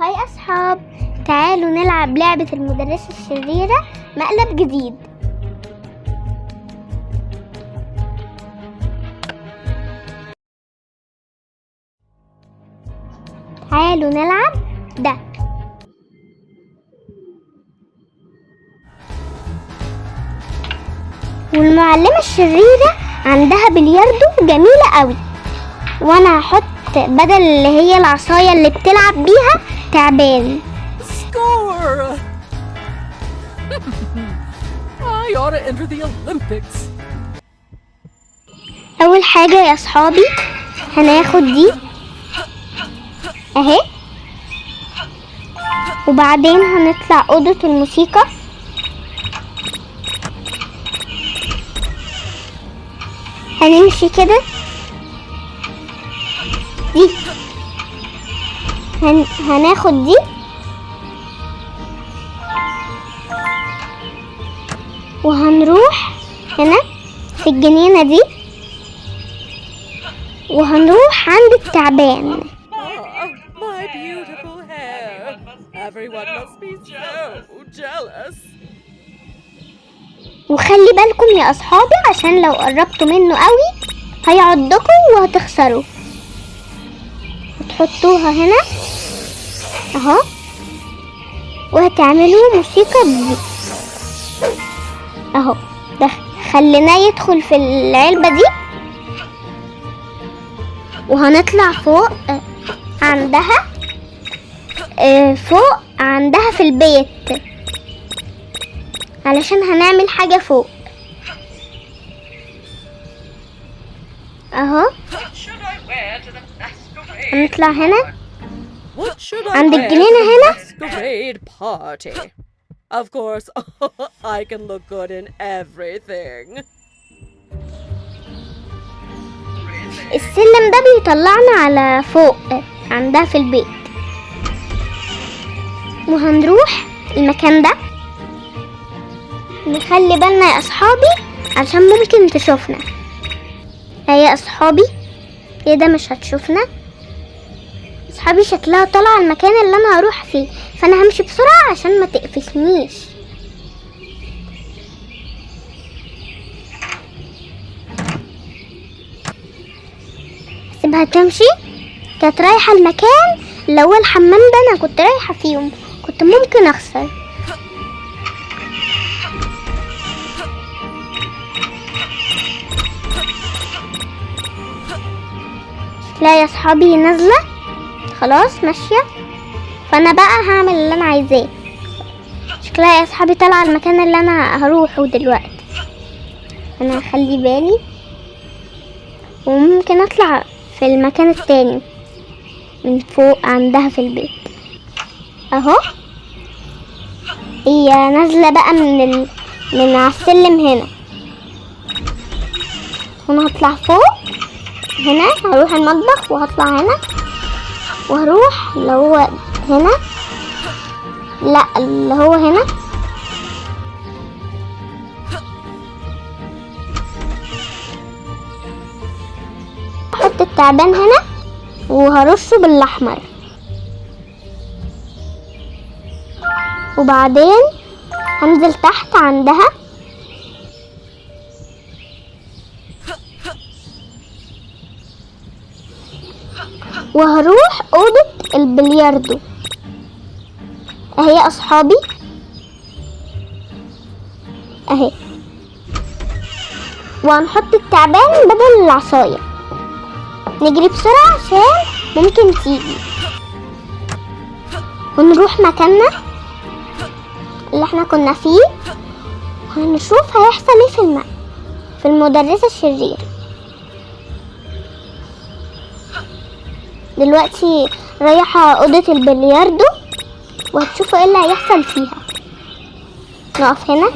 هاي أصحاب، تعالوا نلعب لعبة المدرسة الشريرة مقلب جديد. تعالوا نلعب ده. والمعلمة الشريرة عندها بلياردو جميلة قوي، وانا هحط بدل اللي هي العصاية اللي بتلعب بيها تعبان. Score! I ought to enter the Olympics. اول حاجة يا صحابي هناخد دي اهي، وبعدين هنطلع اوضة الموسيقى. هنمشي كده دي، هناخد دي وهنروح هنا في الجنينة دي، وهنروح عند التعبان. My beautiful hair. Everyone must be so jealous. وخلي بالكم يا أصحابي، عشان لو قربتوا منه قوي هيعضكم وهتخسروا. هتحطوها هنا اهو، وهتعملوا موسيقى دي اهو. ده خليناه يدخل في العلبة دي، وهنطلع فوق عندها فوق عندها في البيت، علشان هنعمل حاجة فوق اهو. هنطلع هنا عند الجنينة هنا. Of course, I can look good in everything. السلم ده بيطلعنا على فوق عندها في البيت، وهنروح المكان ده. نخلي بالنا يا أصحابي عشان ممكن تشوفنا. يا أصحابي كده مش هتشوفنا. أصحابي شكلها طالعة المكان اللي أنا هروح فيه، فأنا همشي بسرعة عشان ما تقفشنيش. سيبها تمشي. كانت رايحة المكان اللي هو الحمام ده، أنا كنت رايحة فيهم، كنت ممكن أخسر. لا يا صحابي نازلة خلاص ماشية، فأنا بقى هعمل اللي أنا عايزاه. شكلها يا صحابي طالعة المكان اللي أنا هروحه دلوقتي. أنا هخلي بالي، وممكن أطلع في المكان التاني من فوق عندها في البيت اهو. هي نازلة بقى من على السلم هنا، وانا هطلع فوق هنا. هروح المطبخ وهطلع هنا، وهروح اللي هو هنا، لا اللي هو هنا. احط التعبان هنا وهرشه بالاحمر، وبعدين هنزل تحت عندها وهروح اوضة البلياردو اهي يا اصحابي اهي، وهنحط التعبان بدل العصاية. نجري بسرعة عشان ممكن تيجي، ونروح مكاننا اللي احنا كنا فيه، وهنشوف هيحصل ايه في المدرسة الشريرة. دلوقتي رايحة اوضة البلياردو، وهتشوفوا ايه اللي هيحصل فيها. نقف هنا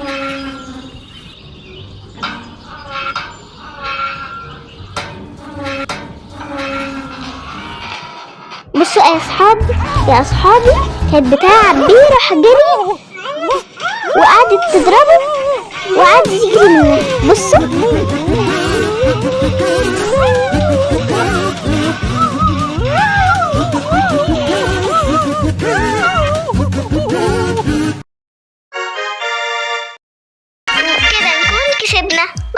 بصوا يا اصحابي كانت بتلعب بيه، راح جري وقعدت تضربه وقعد يجري منه. بصوا هنا.